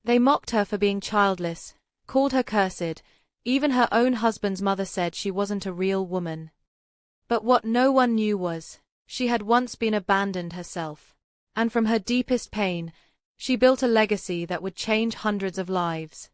They mocked her for being childless, called her cursed. Even her own husband's mother said she wasn't a real woman. But what no one knew was, she had once been abandoned herself. And from her deepest pain, she built a legacy that would change hundreds of lives.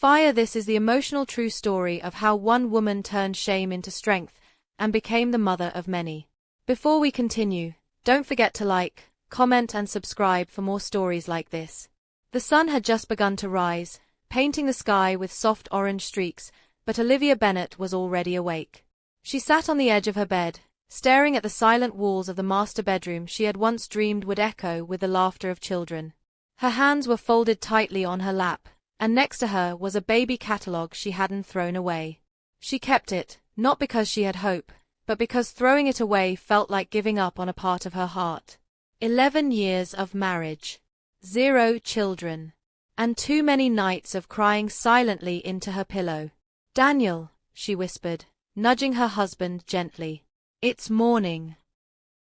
This is the emotional true story of how one woman turned shame into strength and became the mother of many. Before we continue, don't forget to like, comment and subscribe for more stories like this. The sun had just begun to rise, painting the sky with soft orange streaks, but Olivia Bennet was already awake. She sat on the edge of her bed, staring at the silent walls of the master bedroom she had once dreamed would echo with the laughter of children. Her hands were folded tightly on her lap, and next to her was a baby catalogue she hadn't thrown away. She kept it, not because she had hope, but because throwing it away felt like giving up on a part of her heart. 11 years of marriage, 0 children, and too many nights of crying silently into her pillow. "Daniel," she whispered, nudging her husband gently. "It's morning."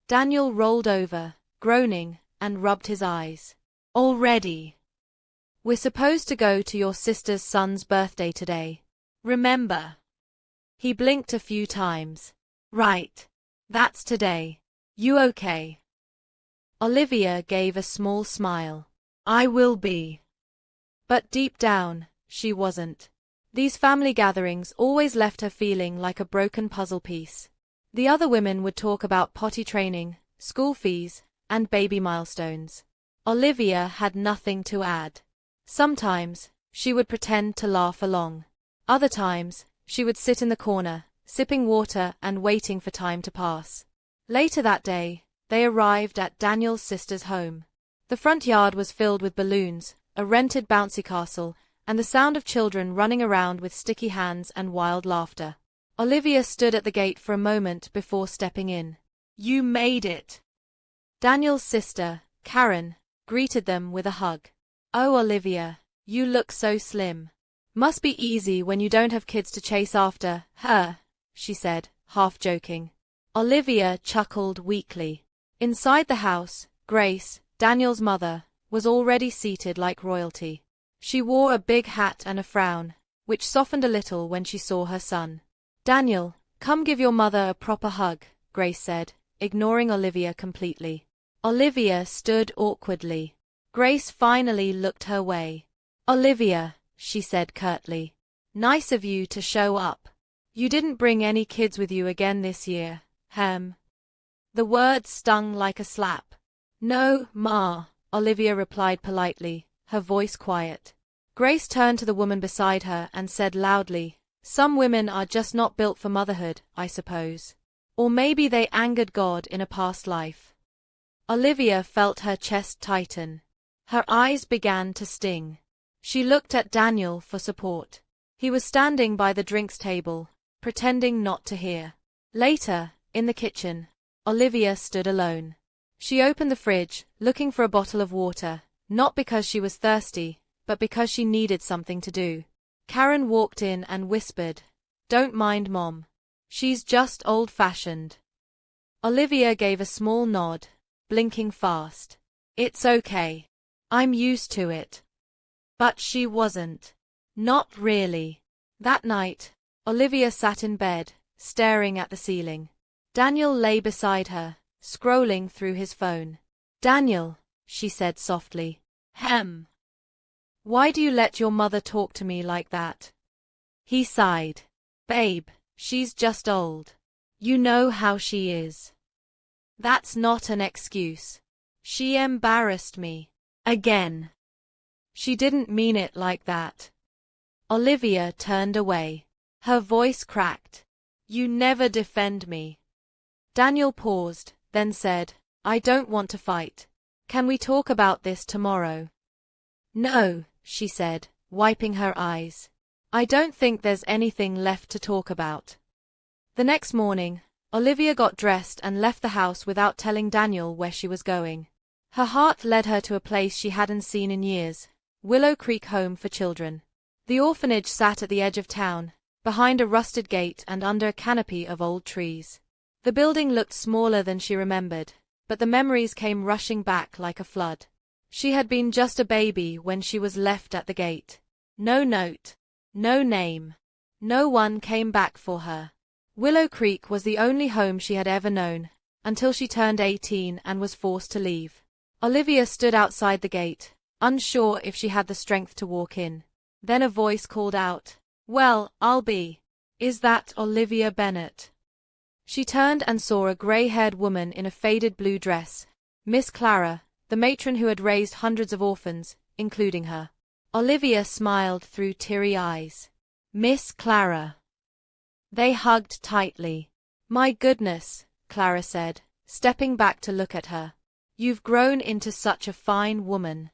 Daniel rolled over, groaning, and rubbed his eyes. "Already? We're supposed to go to your sister's son's birthday today. Remember?" He blinked a few times. "Right. That's today. You okay?" Olivia gave a small smile. "I will be." But deep down, she wasn't. These family gatherings always left her feeling like a broken puzzle piece. The other women would talk about potty training, school fees, and baby milestones. Olivia had nothing to add. Sometimes, she would pretend to laugh along. Other times, she would sit in the corner, sipping water and waiting for time to pass. Later that day, they arrived at Daniel's sister's home. The front yard was filled with balloons, a rented bouncy castle, and the sound of children running around with sticky hands and wild laughter. Olivia stood at the gate for a moment before stepping in. "You made it!" Daniel's sister, Karen, greeted them with a hug. "Oh, Olivia, you look so slim. Must be easy when you don't have kids to chase after, her," she said, half joking. Olivia chuckled weakly. Inside the house, Grace, Daniel's mother, was already seated like royalty. She wore a big hat and a frown, which softened a little when she saw her son. "Daniel, come give your mother a proper hug," Grace said, ignoring Olivia completely. Olivia stood awkwardly. Grace finally looked her way. "Olivia," she said curtly, "nice of you to show up. You didn't bring any kids with you again this year, hem?" The words stung like a slap. "No, Ma," Olivia replied politely, her voice quiet. Grace turned to the woman beside her and said loudly, "Some women are just not built for motherhood, I suppose. Or maybe they angered God in a past life." Olivia felt her chest tighten. Her eyes began to sting. She looked at Daniel for support. He was standing by the drinks table, pretending not to hear. Later, in the kitchen, Olivia stood alone. She opened the fridge, looking for a bottle of water, not because she was thirsty, but because she needed something to do. Karen walked in and whispered, "Don't mind Mom. She's just old-fashioned." Olivia gave a small nod, blinking fast. "It's okay. I'm used to it." But she wasn't. Not really. That night, Olivia sat in bed, staring at the ceiling. Daniel lay beside her, scrolling through his phone. "Daniel," she said softly. "Why do you let your mother talk to me like that?" He sighed. "Babe, she's just old. You know how she is." "That's not an excuse. She embarrassed me. Again." "She didn't mean it like that." Olivia turned away. Her voice cracked. "You never defend me." Daniel paused, then said, "I don't want to fight. Can we talk about this tomorrow?" "No," she said, wiping her eyes. "I don't think there's anything left to talk about." The next morning, Olivia got dressed and left the house without telling Daniel where she was going. Her heart led her to a place she hadn't seen in years, Willow Creek Home for Children. The orphanage sat at the edge of town, behind a rusted gate and under a canopy of old trees. The building looked smaller than she remembered, but the memories came rushing back like a flood. She had been just a baby when she was left at the gate. No note. No name. No one came back for her. Willow Creek was the only home she had ever known, until she turned 18 and was forced to leave. Olivia stood outside the gate, unsure if she had the strength to walk in. Then a voice called out, "Well, I'll be. Is that Olivia Bennett?" She turned and saw a grey-haired woman in a faded blue dress, Miss Clara, the matron who had raised hundreds of orphans, including her. Olivia smiled through teary eyes. "Miss Clara." They hugged tightly. "My goodness," Clara said, stepping back to look at her. "You've grown into such a fine woman."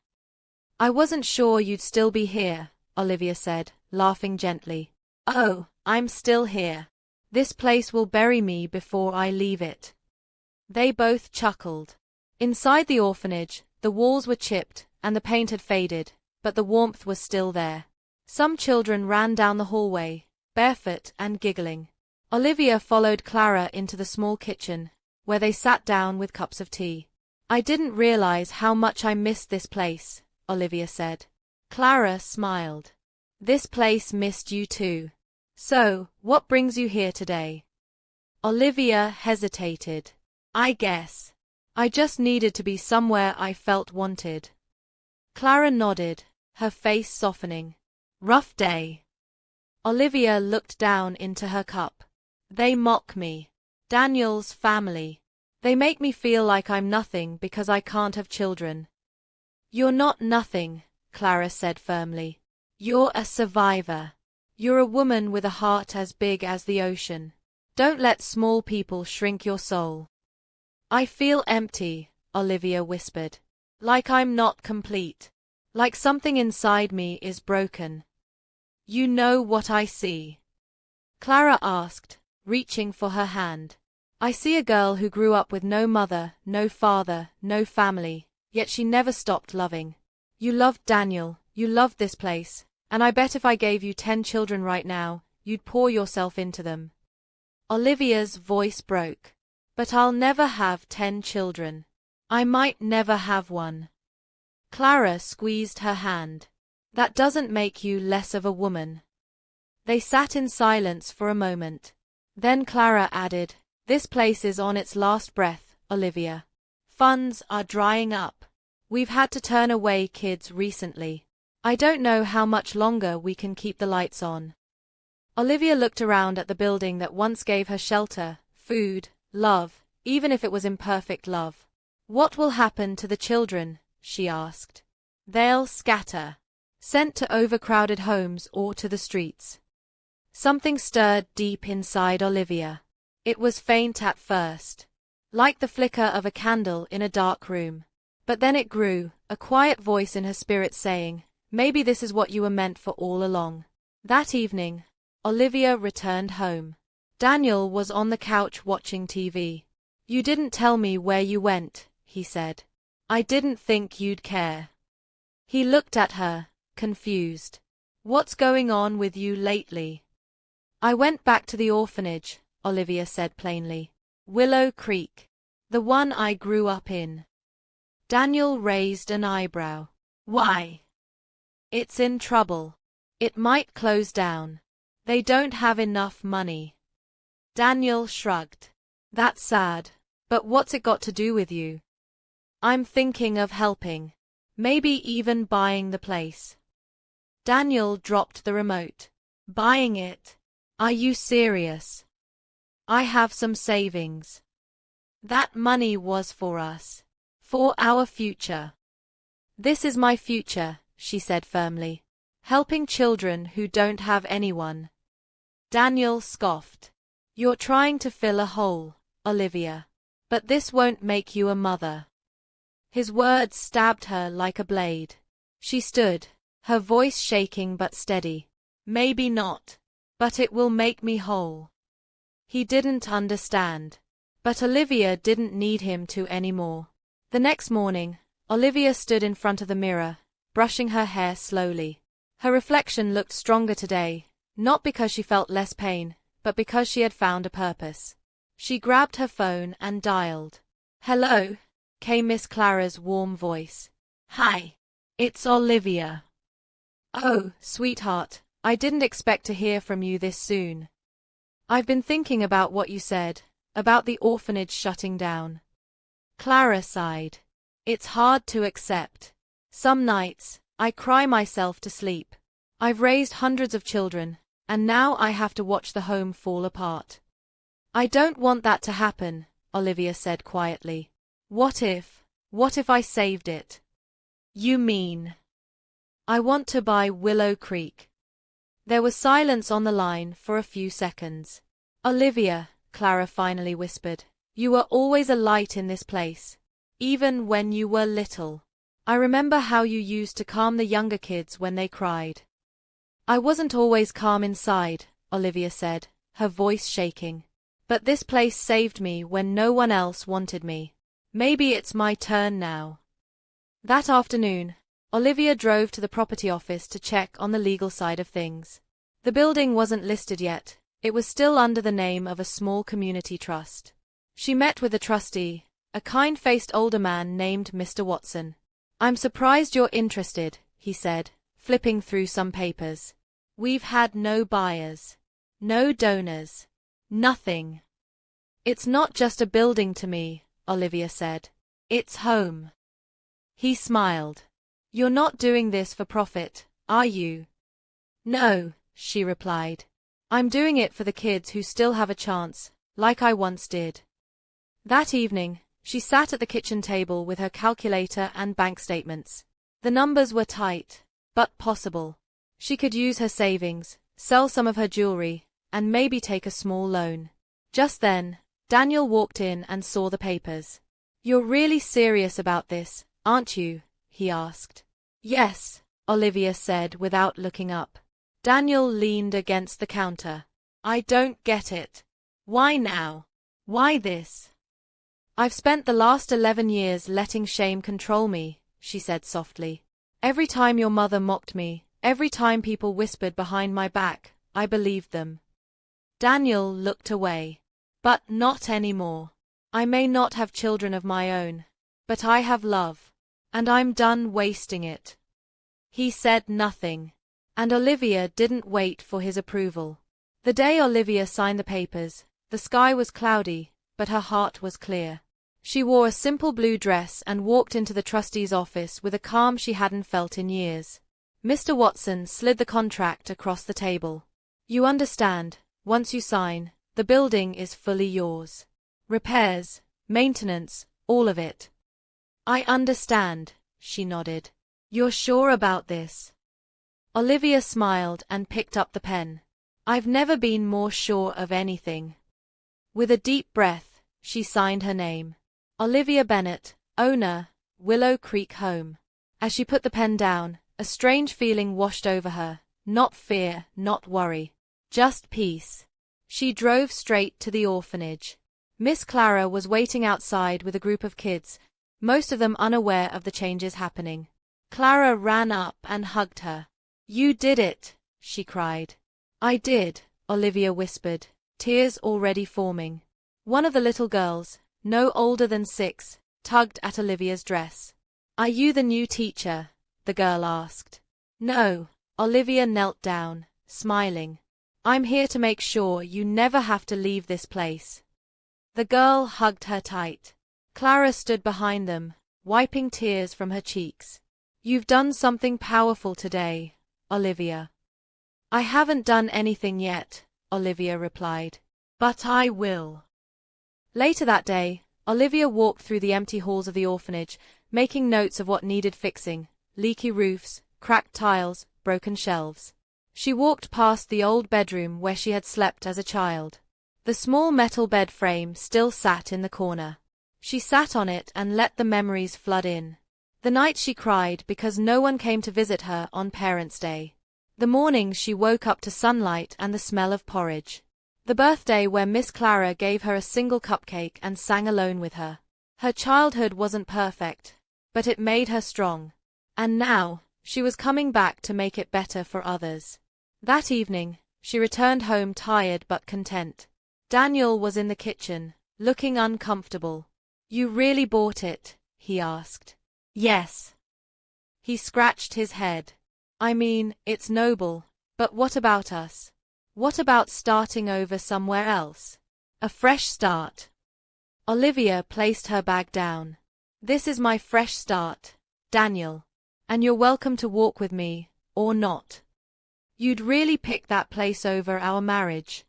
"I wasn't sure you'd still be here," Olivia said, laughing gently. "Oh, I'm still here. This place will bury me before I leave it." They both chuckled. Inside the orphanage, the walls were chipped and the paint had faded, but the warmth was still there. Some children ran down the hallway, barefoot and giggling. Olivia followed Clara into the small kitchen, where they sat down with cups of tea. "I didn't realize how much I missed this place," Olivia said. Clara smiled. "This place missed you too. So, what brings you here today?" Olivia hesitated. "I guess I just needed to be somewhere I felt wanted." Clara nodded, her face softening. "Rough day." Olivia looked down into her cup. "They mock me. Daniel's family. They make me feel like I'm nothing because I can't have children." "You're not nothing," Clara said firmly. "You're a survivor. You're a woman with a heart as big as the ocean. Don't let small people shrink your soul." "I feel empty," Olivia whispered. "Like I'm not complete. Like something inside me is broken." "You know what I see?" Clara asked, reaching for her hand. "I see a girl who grew up with no mother, no father, no family, yet she never stopped loving. You loved Daniel, you loved this place, and I bet if I gave you 10 children right now, you'd pour yourself into them." Olivia's voice broke. "But I'll never have 10 children. I might never have one." Clara squeezed her hand. "That doesn't make you less of a woman." They sat in silence for a moment. Then Clara added, "This place is on its last breath, Olivia. Funds are drying up. We've had to turn away kids recently. I don't know how much longer we can keep the lights on." Olivia looked around at the building that once gave her shelter, food, love, even if it was imperfect love. "What will happen to the children?" she asked. "They'll scatter. Sent to overcrowded homes or to the streets." Something stirred deep inside Olivia. It was faint at first, like the flicker of a candle in a dark room. But then it grew, a quiet voice in her spirit saying, "Maybe this is what you were meant for all along." That evening, Olivia returned home. Daniel was on the couch watching TV. "You didn't tell me where you went," he said. "I didn't think you'd care." He looked at her, confused. "What's going on with you lately?" "I went back to the orphanage," Olivia said plainly. "Willow Creek. The one I grew up in." Daniel raised an eyebrow. "Why?" "It's in trouble. It might close down. They don't have enough money." Daniel shrugged. "That's sad. But what's it got to do with you?" "I'm thinking of helping. Maybe even buying the place." Daniel dropped the remote. "Buying it? Are you serious?" "I have some savings. That money was for us. For our future." "This is my future," she said firmly. "Helping children who don't have anyone." Daniel scoffed. "You're trying to fill a hole, Olivia. But this won't make you a mother." His words stabbed her like a blade. She stood, her voice shaking but steady. "Maybe not. But it will make me whole." He didn't understand. But Olivia didn't need him to anymore. The next morning, Olivia stood in front of the mirror, brushing her hair slowly. Her reflection looked stronger today, not because she felt less pain, but because she had found a purpose. She grabbed her phone and dialed. "Hello," came Miss Clara's warm voice. Hi. It's Olivia. Oh, sweetheart, I didn't expect to hear from you this soon. I've been thinking about what you said, about the orphanage shutting down. Clara sighed. It's hard to accept. Some nights, I cry myself to sleep. I've raised hundreds of children, and now I have to watch the home fall apart. I don't want that to happen, Olivia said quietly. What if I saved it? You mean? I want to buy Willow Creek. There was silence on the line for a few seconds. Olivia, Clara finally whispered, you were always a light in this place. Even when you were little. I remember how you used to calm the younger kids when they cried. I wasn't always calm inside, Olivia said, her voice shaking. But this place saved me when no one else wanted me. Maybe it's my turn now. That afternoon, Olivia drove to the property office to check on the legal side of things. The building wasn't listed yet. It was still under the name of a small community trust. She met with the trustee, a kind-faced older man named Mr. Watson. I'm surprised you're interested, he said, flipping through some papers. We've had no buyers. No donors. Nothing. It's not just a building to me, Olivia said. It's home. He smiled. You're not doing this for profit, are you? No, she replied. I'm doing it for the kids who still have a chance, like I once did. That evening, she sat at the kitchen table with her calculator and bank statements. The numbers were tight, but possible. She could use her savings, sell some of her jewelry, and maybe take a small loan. Just then, Daniel walked in and saw the papers. You're really serious about this, aren't you? He asked. Yes, Olivia said without looking up. Daniel leaned against the counter. I don't get it. Why now? Why this? I've spent the last 11 years letting shame control me, she said softly. Every time your mother mocked me, every time people whispered behind my back, I believed them. Daniel looked away. But not anymore. I may not have children of my own, but I have love. And I'm done wasting it. He said nothing, and Olivia didn't wait for his approval. The day Olivia signed the papers, the sky was cloudy, but her heart was clear. She wore a simple blue dress and walked into the trustee's office with a calm she hadn't felt in years. Mr. Watson slid the contract across the table. You understand, once you sign, the building is fully yours. Repairs, maintenance, all of it. I understand, she nodded. You're sure about this? Olivia smiled and picked up the pen. I've never been more sure of anything. With a deep breath, she signed her name. Olivia Bennett, owner, Willow Creek Home. As she put the pen down, a strange feeling washed over her. Not fear, not worry. Just peace. She drove straight to the orphanage. Miss Clara was waiting outside with a group of kids, most of them unaware of the changes happening. Clara ran up and hugged her. You did it, she cried. I did, Olivia whispered, tears already forming. One of the little girls, no older than 6, tugged at Olivia's dress. Are you the new teacher? The girl asked. No, Olivia knelt down, smiling. I'm here to make sure you never have to leave this place. The girl hugged her tight. Clara stood behind them, wiping tears from her cheeks. You've done something powerful today, Olivia. I haven't done anything yet, Olivia replied. But I will. Later that day, Olivia walked through the empty halls of the orphanage, making notes of what needed fixing: leaky roofs, cracked tiles, broken shelves. She walked past the old bedroom where she had slept as a child. The small metal bed frame still sat in the corner. She sat on it and let the memories flood in. The night she cried because no one came to visit her on Parents' Day. The morning she woke up to sunlight and the smell of porridge. The birthday where Miss Clara gave her a single cupcake and sang alone with her. Her childhood wasn't perfect, but it made her strong. And now, she was coming back to make it better for others. That evening, she returned home tired but content. Daniel was in the kitchen, looking uncomfortable. You really bought it? He asked. Yes. He scratched his head. I mean, it's noble, but what about us? What about starting over somewhere else? A fresh start. Olivia placed her bag down. This is my fresh start, Daniel. And you're welcome to walk with me, or not. You'd really pick that place over our marriage?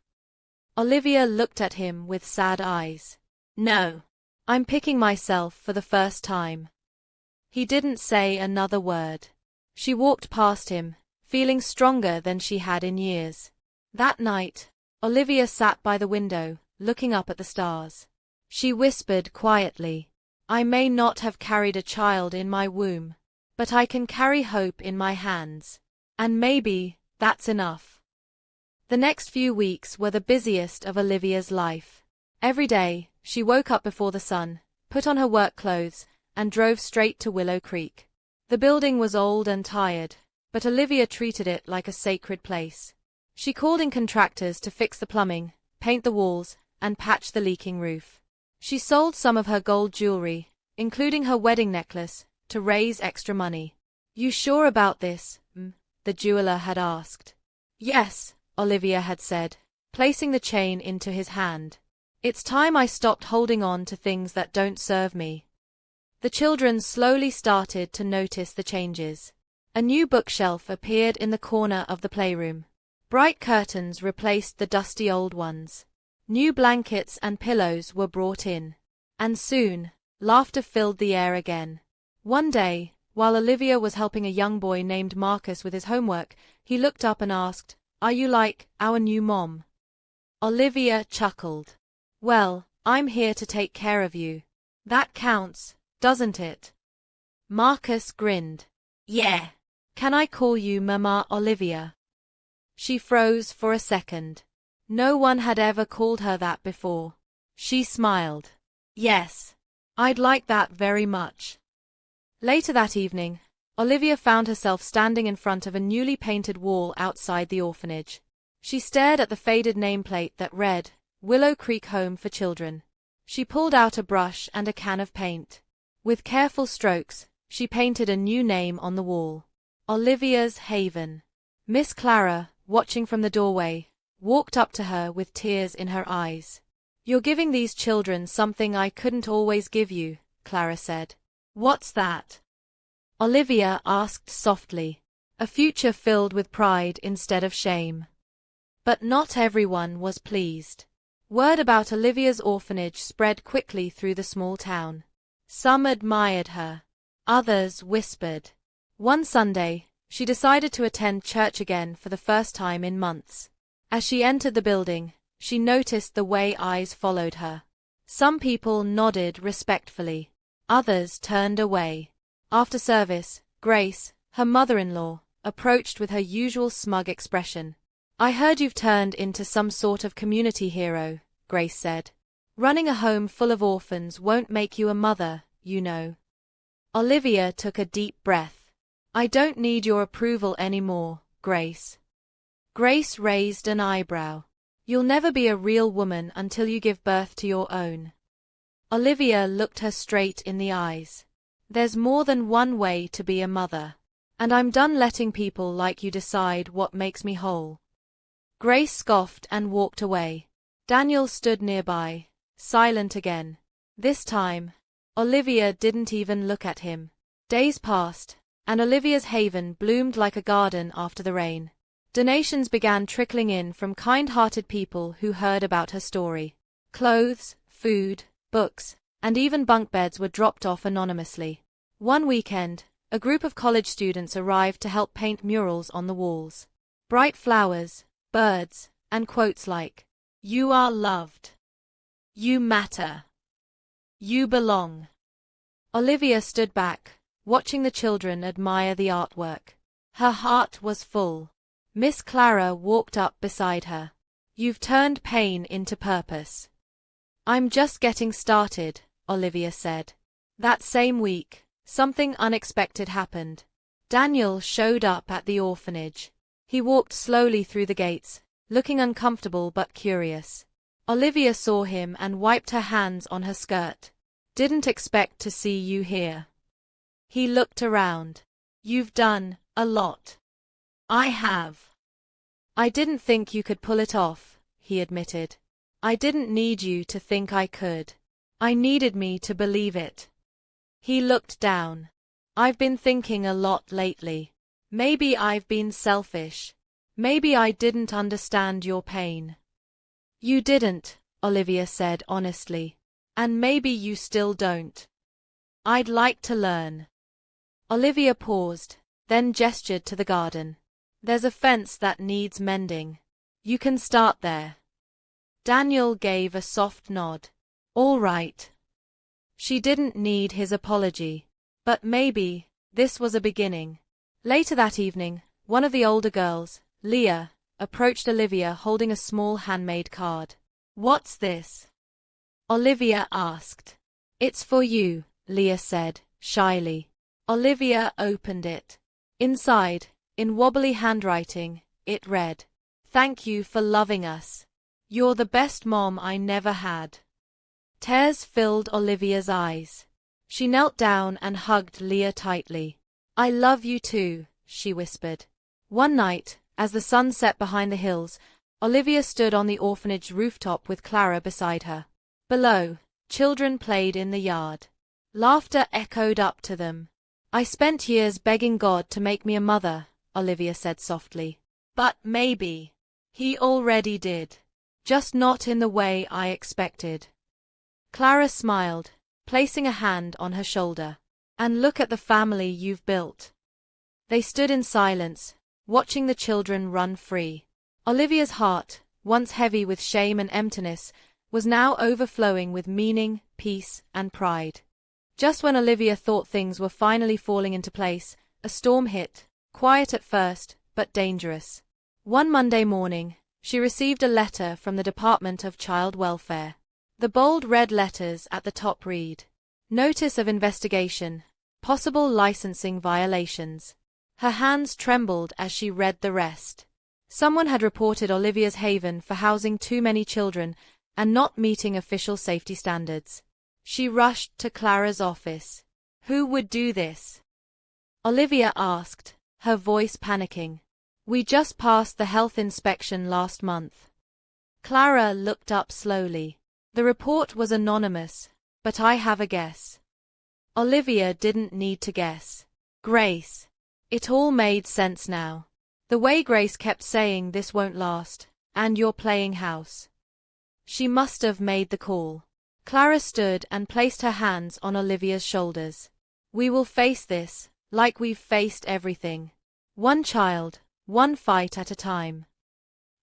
Olivia looked at him with sad eyes. No. I'm picking myself for the first time. He didn't say another word. She walked past him, feeling stronger than she had in years. That night, Olivia sat by the window, looking up at the stars. She whispered quietly, I may not have carried a child in my womb, but I can carry hope in my hands. And maybe that's enough. The next few weeks were the busiest of Olivia's life. Every day, she woke up before the sun, put on her work clothes, and drove straight to Willow Creek. The building was old and tired, but Olivia treated it like a sacred place. She called in contractors to fix the plumbing, paint the walls, and patch the leaking roof. She sold some of her gold jewelry, including her wedding necklace, to raise extra money. You sure about this? The jeweler had asked. Yes, Olivia had said, placing the chain into his hand. It's time I stopped holding on to things that don't serve me. The children slowly started to notice the changes. A new bookshelf appeared in the corner of the playroom. Bright curtains replaced the dusty old ones. New blankets and pillows were brought in. And soon, laughter filled the air again. One day, while Olivia was helping a young boy named Marcus with his homework, he looked up and asked, Are you like our new mom? Olivia chuckled. Well, I'm here to take care of you. That counts, doesn't it? Marcus grinned. Yeah. Can I call you Mama Olivia? She froze for a second. No one had ever called her that before. She smiled. Yes. I'd like that very much. Later that evening, Olivia found herself standing in front of a newly painted wall outside the orphanage. She stared at the faded nameplate that read, Willow Creek Home for Children. She pulled out a brush and a can of paint. With careful strokes, she painted a new name on the wall. Olivia's Haven. Miss Clara, watching from the doorway, walked up to her with tears in her eyes. You're giving these children something I couldn't always give you, Clara said. What's that? Olivia asked softly. A future filled with pride instead of shame. But not everyone was pleased. Word about Olivia's orphanage spread quickly through the small town. Some admired her. Others whispered. One Sunday, she decided to attend church again for the first time in months. As she entered the building, she noticed the way eyes followed her. Some people nodded respectfully. Others turned away. After service, Grace, her mother-in-law, approached with her usual smug expression. I heard you've turned into some sort of community hero, Grace said. Running a home full of orphans won't make you a mother, you know. Olivia took a deep breath. I don't need your approval anymore, Grace. Grace raised an eyebrow. You'll never be a real woman until you give birth to your own. Olivia looked her straight in the eyes. There's more than one way to be a mother. And I'm done letting people like you decide what makes me whole. Grace scoffed and walked away. Daniel stood nearby, silent again. This time, Olivia didn't even look at him. Days passed, and Olivia's haven bloomed like a garden after the rain. Donations began trickling in from kind-hearted people who heard about her story. Clothes, food, books, and even bunk beds were dropped off anonymously. One weekend, a group of college students arrived to help paint murals on the walls. Bright flowers, birds, and quotes like, You are loved. You matter. You belong. Olivia stood back, watching the children admire the artwork. Her heart was full. Miss Clara walked up beside her. You've turned pain into purpose. I'm just getting started, Olivia said. That same week, something unexpected happened. Daniel showed up at the orphanage. He walked slowly through the gates, looking uncomfortable but curious. Olivia saw him and wiped her hands on her skirt. Didn't expect to see you here. He looked around. You've done a lot. I have. I didn't think you could pull it off, he admitted. I didn't need you to think I could. I needed me to believe it. He looked down. I've been thinking a lot lately. Maybe I've been selfish. Maybe I didn't understand your pain. You didn't, Olivia said honestly. And maybe you still don't. I'd like to learn. Olivia paused, then gestured to the garden. There's a fence that needs mending. You can start there. Daniel gave a soft nod. All right. She didn't need his apology. But maybe this was a beginning. Later that evening, one of the older girls, Leah, approached Olivia holding a small handmade card. What's this? Olivia asked. It's for you, Leah said, shyly. Olivia opened it. Inside, in wobbly handwriting, it read, Thank you for loving us. You're the best mom I never had. Tears filled Olivia's eyes. She knelt down and hugged Leah tightly. I love you too, she whispered. One night, as the sun set behind the hills, Olivia stood on the orphanage rooftop with Clara beside her. Below, children played in the yard. Laughter echoed up to them. I spent years begging God to make me a mother, Olivia said softly. But maybe. He already did. Just not in the way I expected. Clara smiled, placing a hand on her shoulder. And look at the family you've built. They stood in silence, watching the children run free. Olivia's heart, once heavy with shame and emptiness, was now overflowing with meaning, peace, and pride. Just when Olivia thought things were finally falling into place, a storm hit, quiet at first, but dangerous. One Monday morning, she received a letter from the Department of Child Welfare. The bold red letters at the top read, Notice of investigation, possible licensing violations. Her hands trembled as she read the rest. Someone had reported Olivia's haven for housing too many children and not meeting official safety standards. She rushed to Clara's office. Who would do this? Olivia asked, her voice panicking. We just passed the health inspection last month. Clara looked up slowly. The report was anonymous, but I have a guess. Olivia didn't need to guess. Grace. It all made sense now. The way Grace kept saying this won't last, and you're playing house. She must have made the call. Clara stood and placed her hands on Olivia's shoulders. We will face this, like we've faced everything. One child, one fight at a time.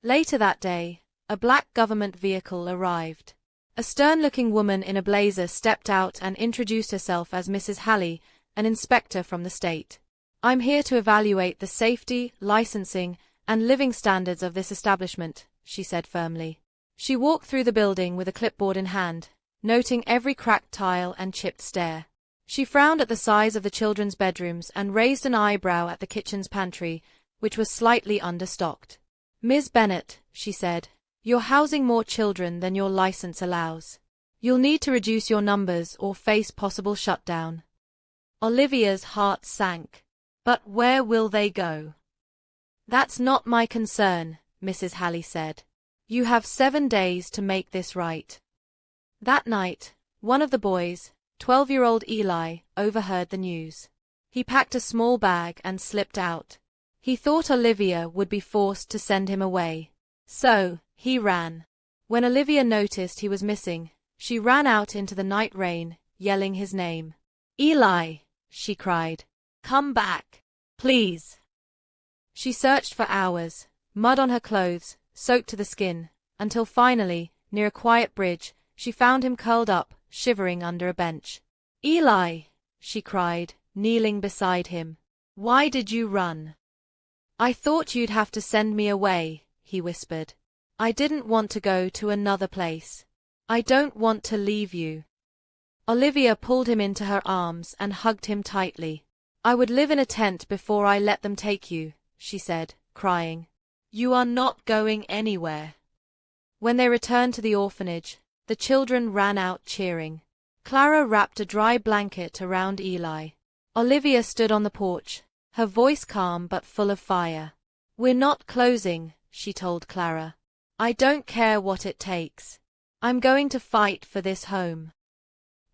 Later that day, a black government vehicle arrived. A stern-looking woman in a blazer stepped out and introduced herself as Mrs. Halley, an inspector from the state. I'm here to evaluate the safety, licensing, and living standards of this establishment, she said firmly. She walked through the building with a clipboard in hand, noting every cracked tile and chipped stair. She frowned at the size of the children's bedrooms and raised an eyebrow at the kitchen's pantry, which was slightly understocked. Ms. Bennett, she said, you're housing more children than your license allows. You'll need to reduce your numbers or face possible shutdown. Olivia's heart sank. But where will they go? That's not my concern, Mrs. Halley said. You have 7 days to make this right. That night, one of the boys, 12-year-old Eli, overheard the news. He packed a small bag and slipped out. He thought Olivia would be forced to send him away. So, he ran. When Olivia noticed he was missing, she ran out into the night rain, yelling his name. Eli, she cried. Come back, please. She searched for hours, mud on her clothes, soaked to the skin, until finally, near a quiet bridge, she found him curled up, shivering under a bench. Eli, she cried, kneeling beside him. Why did you run? I thought you'd have to send me away, he whispered. I didn't want to go to another place. I don't want to leave you. Olivia pulled him into her arms and hugged him tightly. I would live in a tent before I let them take you, she said, crying. You are not going anywhere. When they returned to the orphanage, the children ran out cheering. Clara wrapped a dry blanket around Eli. Olivia stood on the porch, her voice calm but full of fire. "We're not closing," she told Clara. "I don't care what it takes. I'm going to fight for this home."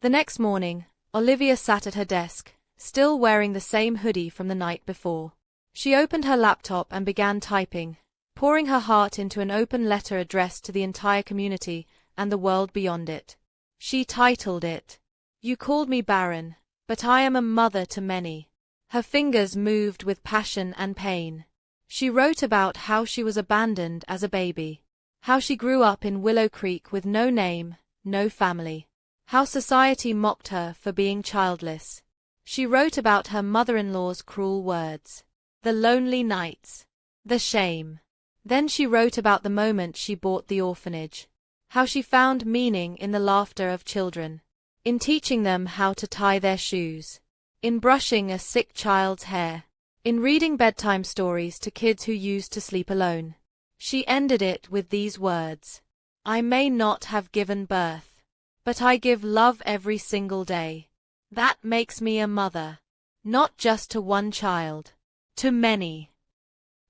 The next morning, Olivia sat at her desk, still wearing the same hoodie from the night before. She opened her laptop and began typing, pouring her heart into an open letter addressed to the entire community and the world beyond it. She titled it, "You called me barren, but I am a mother to many." Her fingers moved with passion and pain. She wrote about how she was abandoned as a baby, how she grew up in Willow Creek with no name, no family, how society mocked her for being childless. She wrote about her mother-in-law's cruel words, the lonely nights, the shame. Then she wrote about the moment she bought the orphanage, how she found meaning in the laughter of children, in teaching them how to tie their shoes, in brushing a sick child's hair, in reading bedtime stories to kids who used to sleep alone. She ended it with these words, "I may not have given birth, but I give love every single day. That makes me a mother, not just to one child, to many."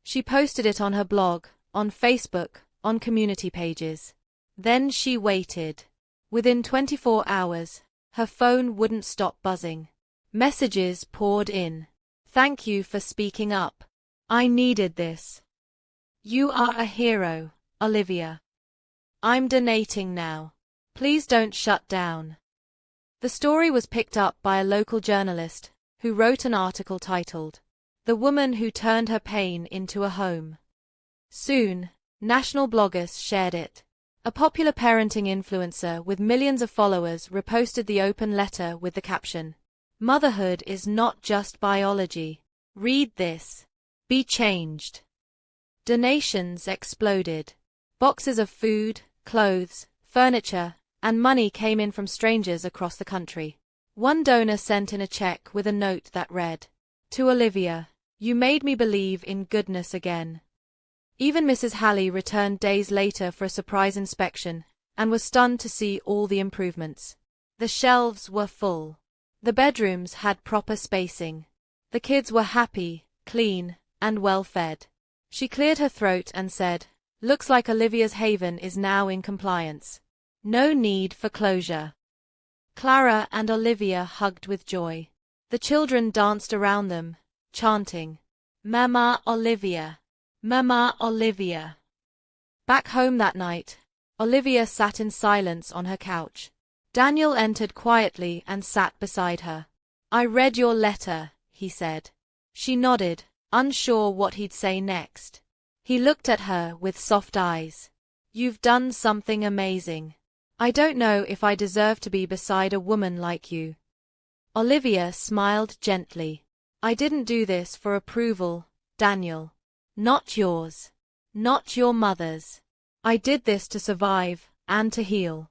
She posted it on her blog, on Facebook, on community pages. Then she waited. Within 24 hours, her phone wouldn't stop buzzing. Messages poured in. "Thank you for speaking up. I needed this. You are a hero, Olivia. I'm donating now. Please don't shut down." The story was picked up by a local journalist, who wrote an article titled, "The Woman Who Turned Her Pain into a Home." Soon, national bloggers shared it. A popular parenting influencer with millions of followers reposted the open letter with the caption, "Motherhood is not just biology. Read this. Be changed." Donations exploded. Boxes of food, clothes, furniture, and money came in from strangers across the country. One donor sent in a check with a note that read, "To Olivia, you made me believe in goodness again." Even Mrs. Halley returned days later for a surprise inspection, and was stunned to see all the improvements. The shelves were full. The bedrooms had proper spacing. The kids were happy, clean, and well-fed. She cleared her throat and said, "Looks like Olivia's haven is now in compliance. No need for closure." Clara and Olivia hugged with joy. The children danced around them, chanting, "Mama Olivia, Mama Olivia." Back home that night, Olivia sat in silence on her couch. Daniel entered quietly and sat beside her. "I read your letter," he said. She nodded, unsure what he'd say next. He looked at her with soft eyes. "You've done something amazing. I don't know if I deserve to be beside a woman like you." Olivia smiled gently. "I didn't do this for approval, Daniel. Not yours. Not your mother's. I did this to survive and to heal.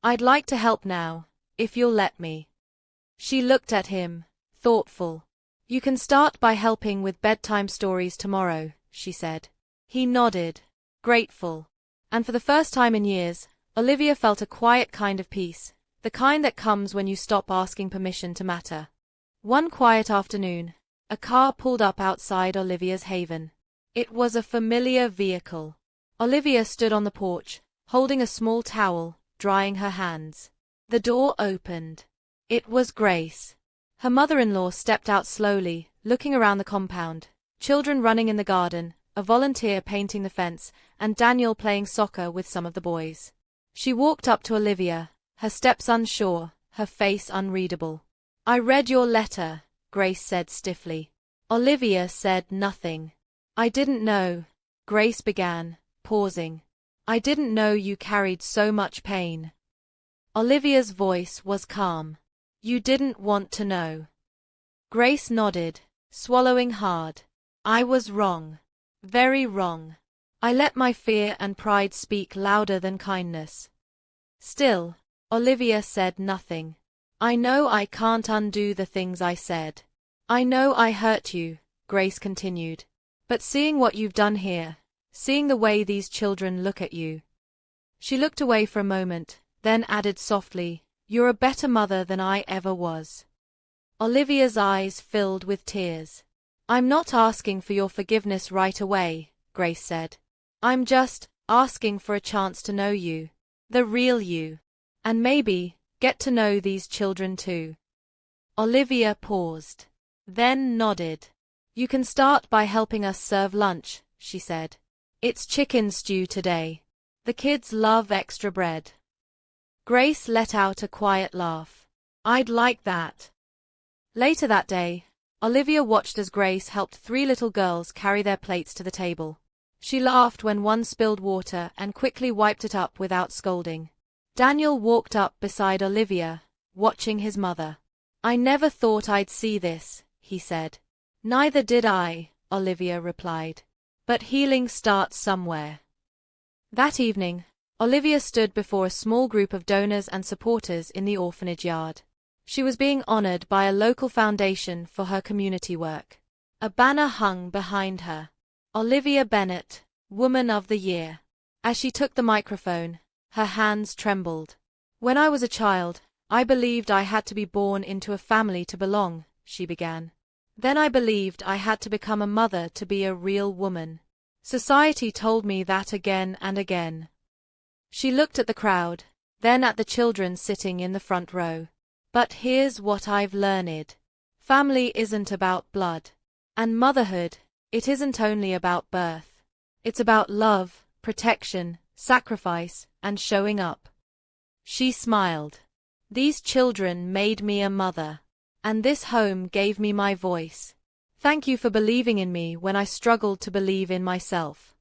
I'd like to help now, if you'll let me." She looked at him, thoughtful. "You can start by helping with bedtime stories tomorrow," she said. He nodded, grateful. And for the first time in years, Olivia felt a quiet kind of peace, the kind that comes when you stop asking permission to matter. One quiet afternoon, a car pulled up outside Olivia's haven. It was a familiar vehicle. Olivia stood on the porch, holding a small towel, drying her hands. The door opened. It was Grace. Her mother-in-law stepped out slowly, looking around the compound, children running in the garden, a volunteer painting the fence, and Daniel playing soccer with some of the boys. She walked up to Olivia, her steps unsure, her face unreadable. "I read your letter," Grace said stiffly. Olivia said nothing. "I didn't know," Grace began, pausing. "I didn't know you carried so much pain." Olivia's voice was calm. "You didn't want to know." Grace nodded, swallowing hard. "I was wrong. Very wrong. I let my fear and pride speak louder than kindness." Still, Olivia said nothing. "I know I can't undo the things I said. I know I hurt you," Grace continued. "But seeing what you've done here, seeing the way these children look at you." She looked away for a moment, then added softly, "You're a better mother than I ever was." Olivia's eyes filled with tears. I'm not asking for your forgiveness right away, Grace said. I'm just asking for a chance to know you, the real you, and maybe get to know these children too. Olivia paused, then nodded. You can start by helping us serve lunch, she said. It's chicken stew today. The kids love extra bread. Grace let out a quiet laugh. I'd like that. Later that day, Olivia watched as Grace helped 3 little girls carry their plates to the table. She laughed when one spilled water and quickly wiped it up without scolding. Daniel walked up beside Olivia, watching his mother. I never thought I'd see this, he said. Neither did I, Olivia replied. But healing starts somewhere. That evening, Olivia stood before a small group of donors and supporters in the orphanage yard. She was being honored by a local foundation for her community work. A banner hung behind her. Olivia Bennett, Woman of the Year. As she took the microphone, her hands trembled. When I was a child, I believed I had to be born into a family to belong, she began. Then I believed I had to become a mother to be a real woman. Society told me that again and again. She looked at the crowd, then at the children sitting in the front row. But here's what I've learned. Family isn't about blood. And motherhood, it isn't only about birth. It's about love, protection, sacrifice, and showing up. She smiled. These children made me a mother. And this home gave me my voice. Thank you for believing in me when I struggled to believe in myself.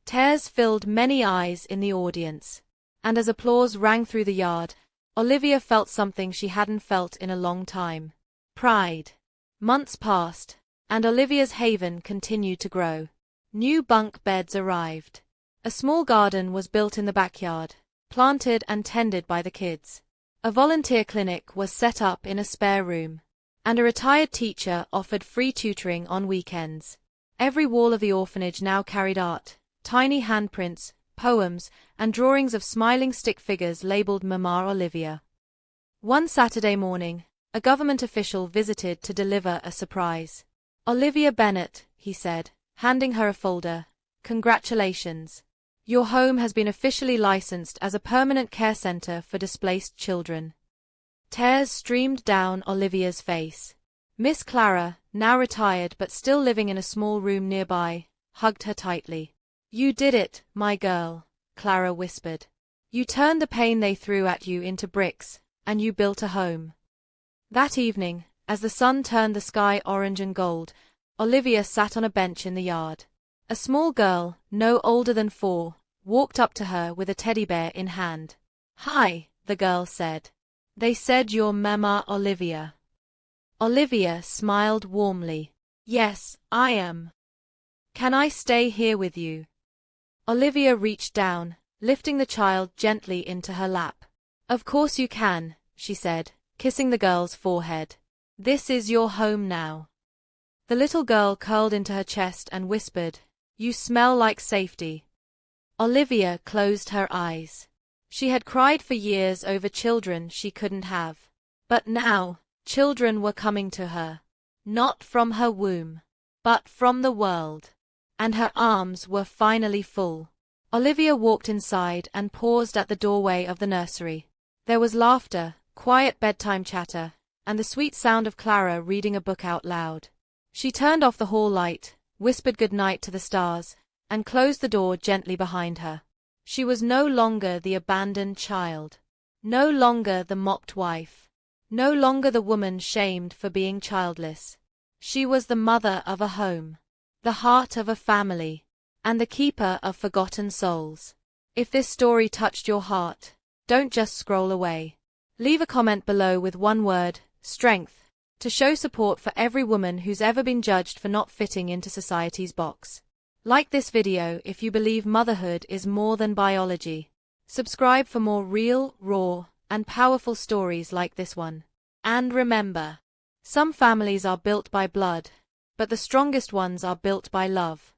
Tears filled many eyes in the audience. And as applause rang through the yard, Olivia felt something she hadn't felt in a long time. Pride. Months passed, and Olivia's haven continued to grow. New bunk beds arrived. A small garden was built in the backyard, planted and tended by the kids. A volunteer clinic was set up in a spare room, and a retired teacher offered free tutoring on weekends. Every wall of the orphanage now carried art, tiny handprints, poems, and drawings of smiling stick figures labeled Mama Olivia. One Saturday morning, a government official visited to deliver a surprise. Olivia Bennett, he said, handing her a folder. Congratulations. Your home has been officially licensed as a permanent care center for displaced children. Tears streamed down Olivia's face. Miss Clara, now retired but still living in a small room nearby, hugged her tightly. You did it, my girl, Clara whispered. You turned the pain they threw at you into bricks, and you built a home. That evening, as the sun turned the sky orange and gold, Olivia sat on a bench in the yard. A small girl, no older than 4, walked up to her with a teddy bear in hand. Hi, the girl said. They said you're Mama Olivia. Olivia smiled warmly. Yes, I am. Can I stay here with you? Olivia reached down, lifting the child gently into her lap. Of course you can, she said, kissing the girl's forehead. This is your home now. The little girl curled into her chest and whispered, You smell like safety. Olivia closed her eyes. She had cried for years over children she couldn't have. But now, children were coming to her. Not from her womb, but from the world. And her arms were finally full. Olivia walked inside and paused at the doorway of the nursery. There was laughter, quiet bedtime chatter, and the sweet sound of Clara reading a book out loud. She turned off the hall light, whispered goodnight to the stars, and closed the door gently behind her. She was no longer the abandoned child. No longer the mocked wife. No longer the woman shamed for being childless. She was the mother of a home, the heart of a family, and the keeper of forgotten souls. If this story touched your heart, don't just scroll away. Leave a comment below with one word, strength, to show support for every woman who's ever been judged for not fitting into society's box. Like this video if you believe motherhood is more than biology. Subscribe for more real, raw, and powerful stories like this one. And remember, some families are built by blood, but the strongest ones are built by love.